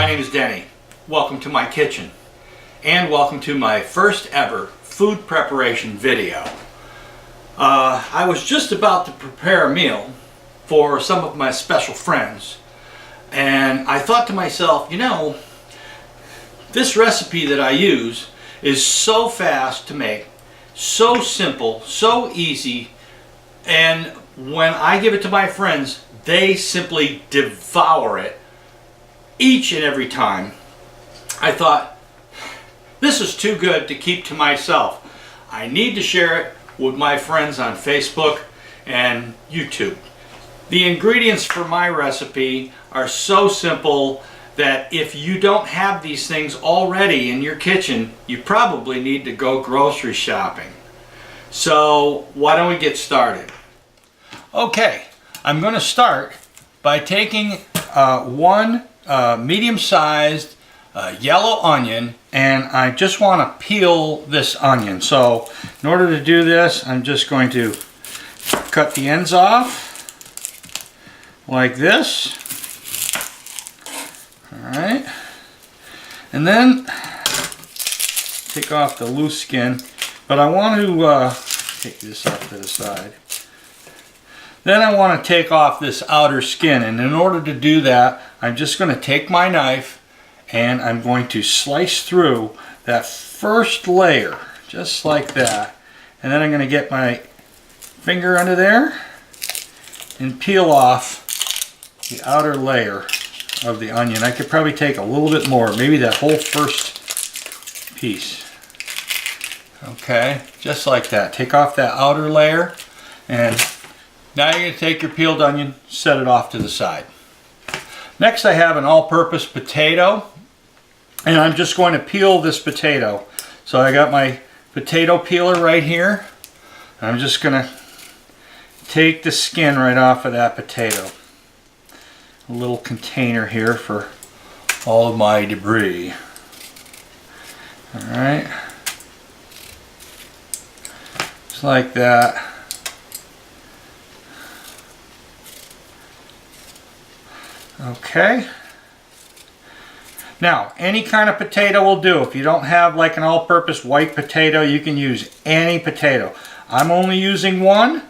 name is Denny. Welcome to my kitchen and welcome to my first ever food preparation video. I was just about to prepare a meal for some of my special friends and I thought to myself, you know, this recipe that I use is so fast to make, so simple, so easy, and when I give it to my friends, they simply devour it each and every time. I thought, this is too good to keep to myself. I need to share it with my friends on Facebook and YouTube. The ingredients for my recipe are so simple that if you don't have these things already in your kitchen, you probably need to go grocery shopping. So why don't we get started? Okay, I'm going to start by taking one medium-sized yellow onion, and I just want to peel this onion. So in order to do this, I'm just going to cut the ends off like this. Alright, and then take off the loose skin, but I want to take this off to the side. Then I want to take off this outer skin, and in order to do that, I'm just going to take my knife and I'm going to slice through that first layer, just like that. And then I'm going to get my finger under there and peel off the outer layer of the onion. I could probably take a little bit more, maybe that whole first piece. Okay, just like that. Take off that outer layer, and now you're going to take your peeled onion, set it off to the side. Next I have an all-purpose potato, and I'm just going to peel this potato. So I got my potato peeler right here. I'm just going to take the skin right off of that potato. A little container here for all of my debris. Alright. Just like that. Okay. Now, any kind of potato will do. If you don't have like an all-purpose white potato, you can use any potato. I'm only using one,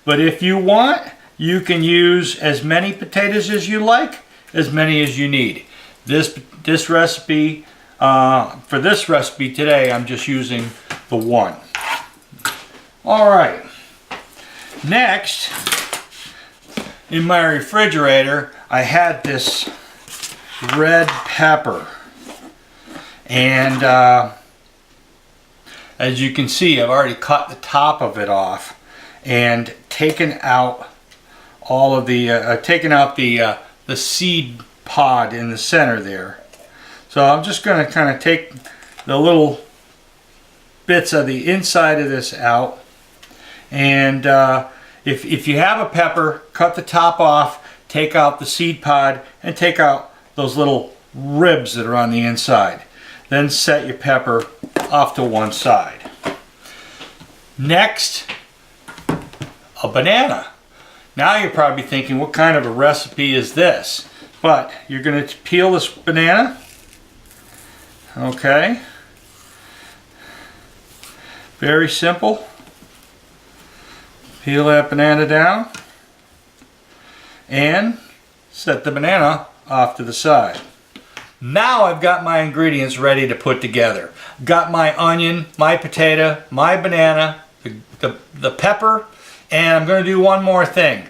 but if you want, you can use as many potatoes as you like, as many as you need. This recipe, for this recipe today, I'm just using the one. All right. Next, in my refrigerator, I had this red pepper, and as you can see, I've already cut the top of it off and taken out all of the the seed pod in the center there. So I'm just going to kind of take the little bits of the inside of this out, and if you have a pepper, cut the top off, take out the seed pod, and take out those little ribs that are on the inside. Then set your pepper off to one side. Next, a banana. Now you're probably thinking, what kind of a recipe is this? But you're going to peel this banana. Okay. Very simple. Peel that banana down and set the banana off to the side. Now I've got my ingredients ready to put together. Got my onion, my potato, my banana, the pepper, and I'm going to do one more thing.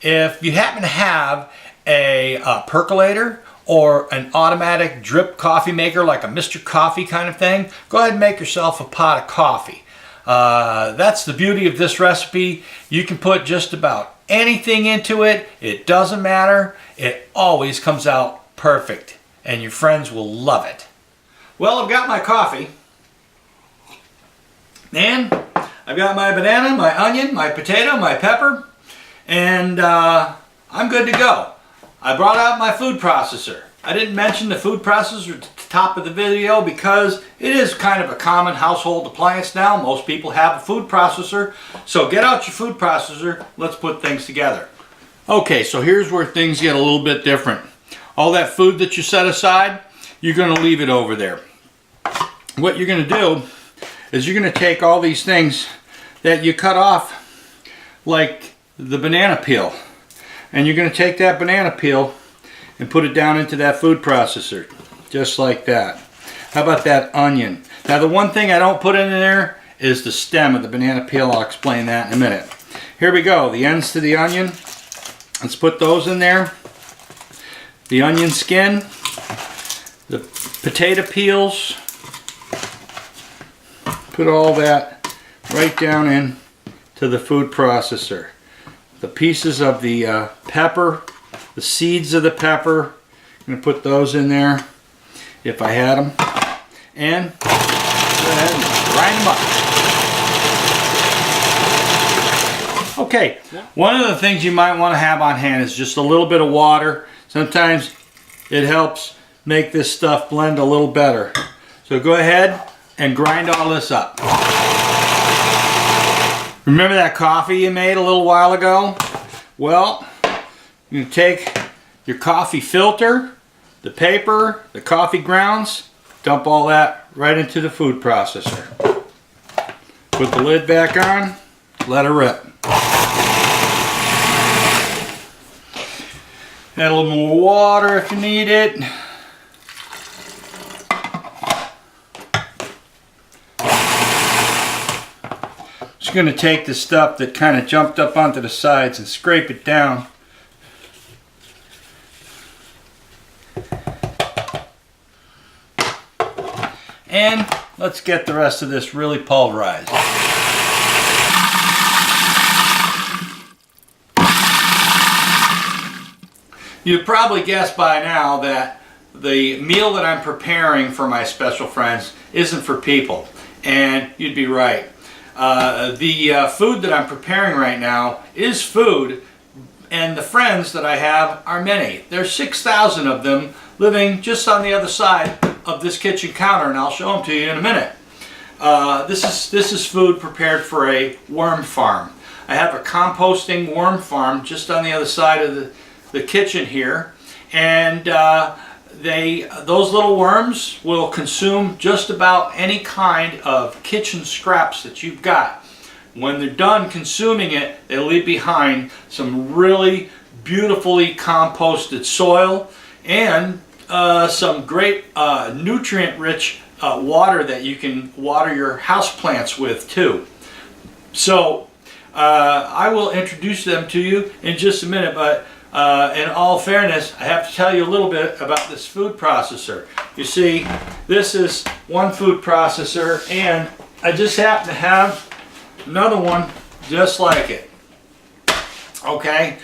If you happen to have a percolator or an automatic drip coffee maker like a Mr. Coffee kind of thing, go ahead and make yourself a pot of coffee. That's the beauty of this recipe. You can put just about anything into it. It doesn't matter. It always comes out perfect, and your friends will love it. Well, I've got my coffee, and I've got my banana, my onion, my potato, my pepper, and I'm good to go. I brought out my food processor. I didn't mention the food processor at the top of the video because it is kind of a common household appliance now. Most people have a food processor. So get out your food processor. Let's put things together. Okay, so here's where things get a little bit different. all that food that you set aside, you're going to leave it over there. What you're going to do is you're going to take all these things that you cut off, like the banana peel, and you're going to take that banana peel and put it down into that food processor, just like that. How about that onion? Now the one thing I don't put in there is the stem of the banana peel. I'll explain that in a minute. Here we go, the ends to the onion. Let's put those in there. The onion skin, the potato peels. Put all that right down in to the food processor. The pieces of the pepper, the seeds of the pepper, I'm going to put those in there if I had them. And go ahead and grind them up. Okay, one of the things you might want to have on hand is just a little bit of water. Sometimes it helps make this stuff blend a little better. So go ahead and grind all this up. Remember that coffee you made a little while ago? Well, you take your coffee filter, the paper, the coffee grounds, dump all that right into the food processor. Put the lid back on, let her rip. Add a little more water if you need it. Just going to take the stuff that kind of jumped up onto the sides and scrape it down. And let's get the rest of this really pulverized. You've probably guessed by now that the meal that I'm preparing for my special friends isn't for people, and you'd be right. The food that I'm preparing right now is food, and the friends that I have are many. There's 6,000 of them living just on the other side of this kitchen counter, and I'll show them to you in a minute. This is food prepared for a worm farm. I have a composting worm farm just on the other side of the kitchen here, and those little worms will consume just about any kind of kitchen scraps that you've got. When they're done consuming it, they'll leave behind some really beautifully composted soil and some great nutrient-rich water that you can water your houseplants with too. So I will introduce them to you in just a minute, but in all fairness, I have to tell you a little bit about this food processor. You see, this is one food processor, and I just happen to have another one just like it. Okay,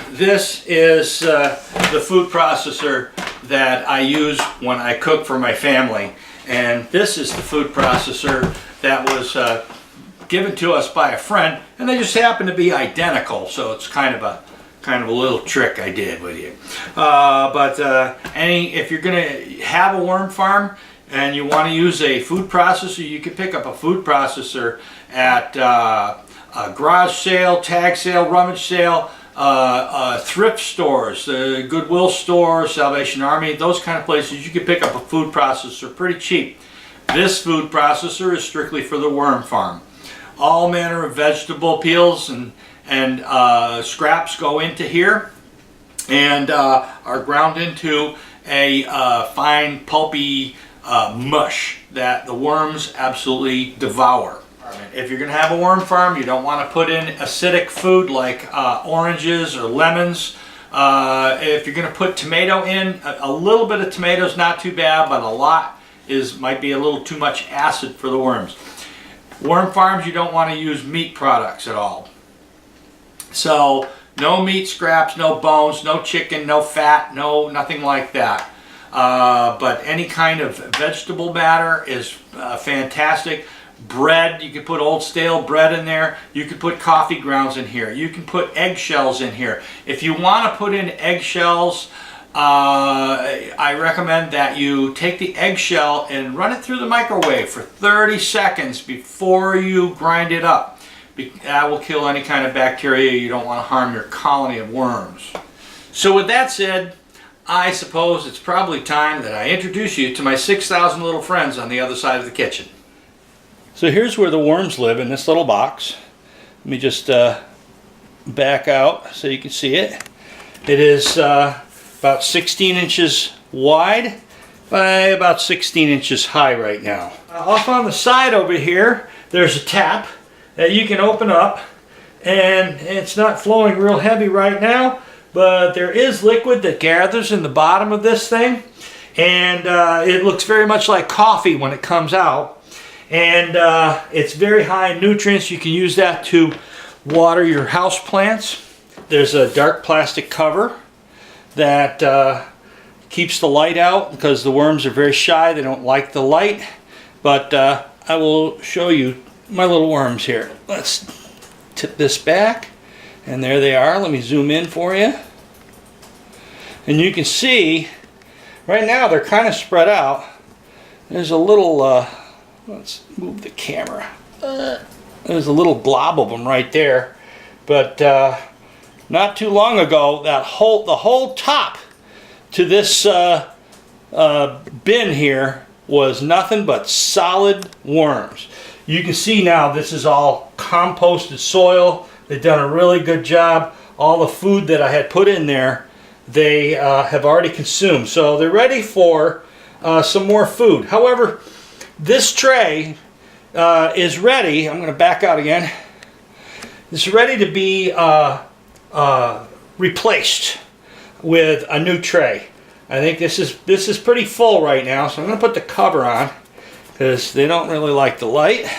this is the food processor that I use when I cook for my family, and this is the food processor that was given to us by a friend, and they just happen to be identical, so it's kind of a little trick I did with you. If you're going to have a worm farm and you want to use a food processor, you can pick up a food processor at a garage sale, tag sale, rummage sale, thrift stores, the Goodwill store, Salvation Army, those kind of places. You can pick up a food processor pretty cheap. This food processor is strictly for the worm farm. All manner of vegetable peels and scraps go into here and are ground into a fine pulpy mush that the worms absolutely devour. If you're going to have a worm farm, you don't want to put in acidic food like oranges or lemons. If you're going to put tomato in, a little bit of tomato is not too bad, but a lot might be a little too much acid for the worms. Worm farms, you don't want to use meat products at all. So no meat scraps, no bones, no chicken, no fat, nothing like that. But any kind of vegetable matter is fantastic. Bread, you can put old stale bread in there. You can put coffee grounds in here. You can put eggshells in here. If you want to put in eggshells, I recommend that you take the eggshell and run it through the microwave for 30 seconds before you grind it up. That will kill any kind of bacteria. You don't want to harm your colony of worms. So with that said, I suppose it's probably time that I introduce you to my 6,000 little friends on the other side of the kitchen. So here's where the worms live, in this little box. Let me just back out so you can see it. It is about 16 inches wide by about 16 inches high right now. Off on the side over here, there's a tap that you can open up, and it's not flowing real heavy right now, but there is liquid that gathers in the bottom of this thing, and it looks very much like coffee when it comes out, and it's very high in nutrients. You can use that to water your house plants. There's a dark plastic cover that keeps the light out, because the worms are very shy. They don't like the light. But I will show you my little worms here. Let's tip this back, and there they are. Let me zoom in for you. And you can see right now they're kind of spread out. There's a little let's move the camera. There's a little glob of them right there. But not too long ago, the whole top to this bin here was nothing but solid worms. You can see now this is all composted soil. They've done a really good job. All the food that I had put in there, they have already consumed. So they're ready for some more food. However, this tray is ready. I'm going to back out again. It's ready to be replaced with a new tray. I think this is pretty full right now, so I'm going to put the cover on because they don't really like the light,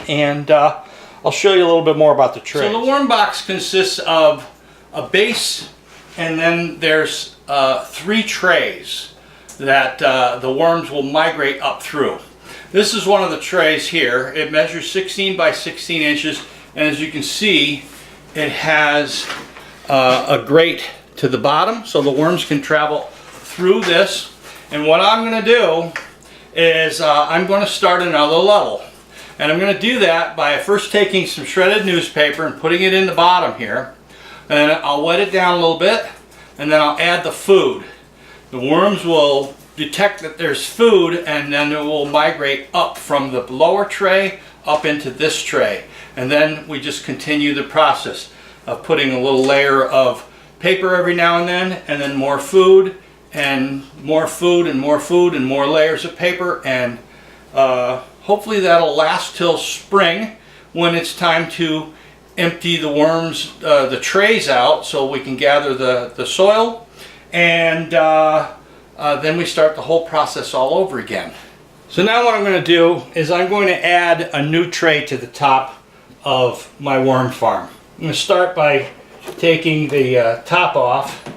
and I'll show you a little bit more about the tray. So the worm box consists of a base, and then there's 3 trays that the worms will migrate up through. This is one of the trays here. It measures 16 by 16 inches, and as you can see, it has a grate to the bottom so the worms can travel through this. And what I'm going to do is I'm going to start another level, and I'm going to do that by first taking some shredded newspaper and putting it in the bottom here, and I'll wet it down a little bit, and then I'll add the food. The worms will detect that there's food, and then it will migrate up from the lower tray up into this tray, and then we just continue the process of putting a little layer of paper every now and then more food, and more food, and more food, and more layers of paper, and hopefully that'll last till spring, when it's time to empty the worms, the trays out, so we can gather the soil, and then we start the whole process all over again. So now what I'm going to do is I'm going to add a new tray to the top of my worm farm. I'm going to start by taking the top off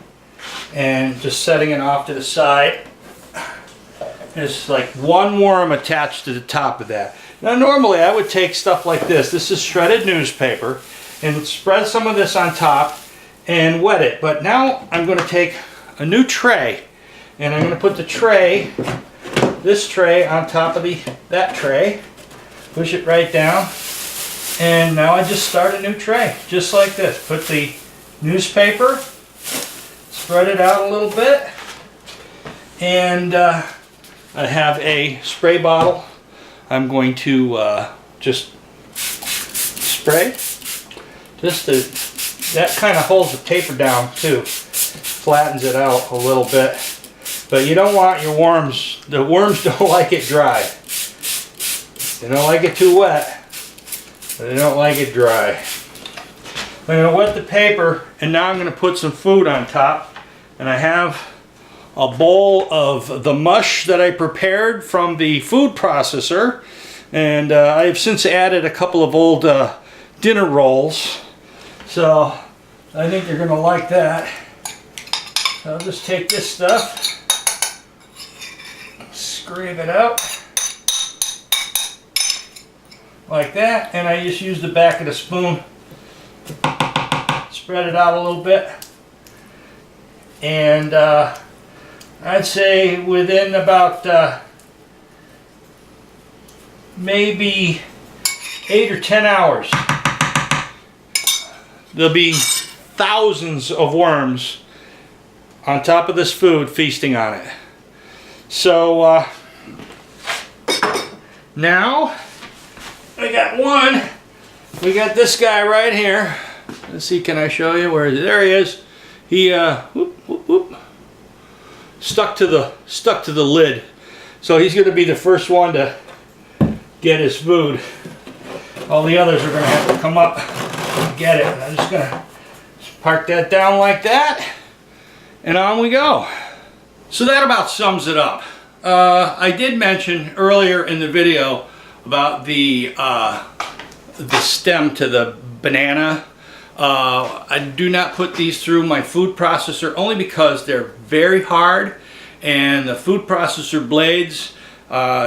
and just setting it off to the side. There's like one worm attached to the top of that. Now normally I would take stuff like this. This is shredded newspaper, and spread some of this on top and wet it. But now I'm going to take a new tray, and I'm going to put the tray, this tray, on top of that tray. Push it right down, and now I just start a new tray, just like this. Put the newspaper, spread it out a little bit, and I have a spray bottle. I'm going to just spray. That kind of holds the paper down too, flattens it out a little bit. But you don't want your worms, the worms don't like it dry. They don't like it too wet, but they don't like it dry. I'm going to wet the paper, and now I'm going to put some food on top. And I have a bowl of the mush that I prepared from the food processor, and I have since added a couple of old dinner rolls, so I think you're going to like that. So I'll just take this stuff, scrape it out like that, and I just use the back of the spoon, spread it out a little bit, and I'd say within about maybe 8 or 10 hours, there'll be thousands of worms on top of this food, feasting on it. So now I got one. We got this guy right here. Let's see, can I show you? Where is he? There he is. He whoop, whoop, whoop, stuck to the lid. So he's going to be the first one to get his food. All the others are going to have to come up and get it. I'm just going to park that down like that, and on we go. So that about sums it up. I did mention earlier in the video about the stem to the banana. I do not put these through my food processor only because they're very hard, and the food processor blades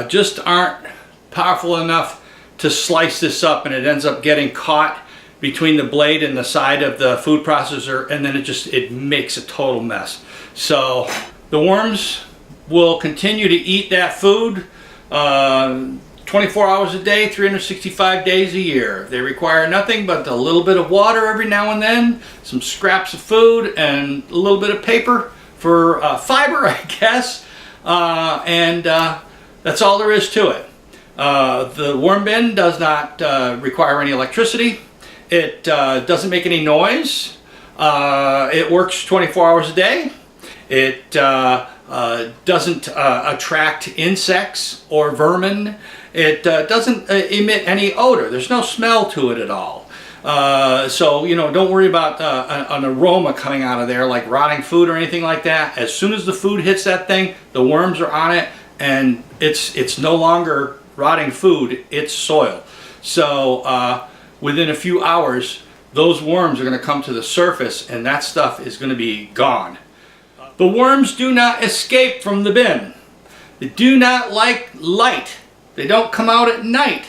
just aren't powerful enough to slice this up, and it ends up getting caught between the blade and the side of the food processor, and then it makes a total mess. So the worms will continue to eat that food 24 hours a day, 365 days a year. They require nothing but a little bit of water every now and then, some scraps of food, and a little bit of paper for fiber, I guess, and that's all there is to it. The worm bin does not require any electricity. It doesn't make any noise. It works 24 hours a day. It doesn't attract insects or vermin. It doesn't emit any odor. There's no smell to it at all. So, you know, don't worry about an aroma coming out of there like rotting food or anything like that. As soon as the food hits that thing, the worms are on it, and it's no longer rotting food, it's soil. So within a few hours, those worms are going to come to the surface, and that stuff is going to be gone. The worms do not escape from the bin. They do not like light. They don't come out at night.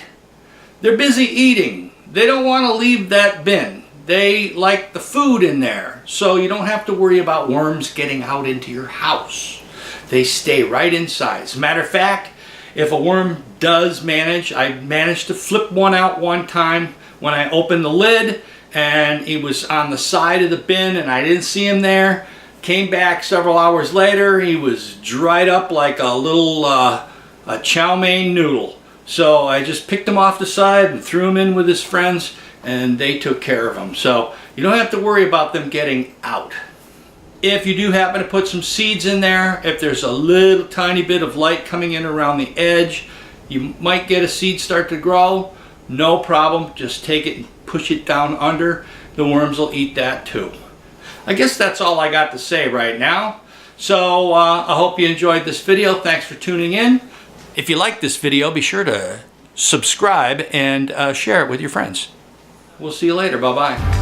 They're busy eating. They don't want to leave that bin. They like the food in there, so you don't have to worry about worms getting out into your house. They stay right inside. As a matter of fact, if a worm does I managed to flip one out one time when I opened the lid, and he was on the side of the bin and I didn't see him there. Came back several hours later, he was dried up like a little a chow mein noodle. So I just picked him off the side and threw him in with his friends, and they took care of him. So you don't have to worry about them getting out. If you do happen to put some seeds in there, if there's a little tiny bit of light coming in around the edge, you might get a seed start to grow. No problem, just take it and push it down under. The worms will eat that too. I guess that's all I got to say right now. So I hope you enjoyed this video. Thanks for tuning in. If you like this video, be sure to subscribe and share it with your friends. We'll see you later. Bye-bye.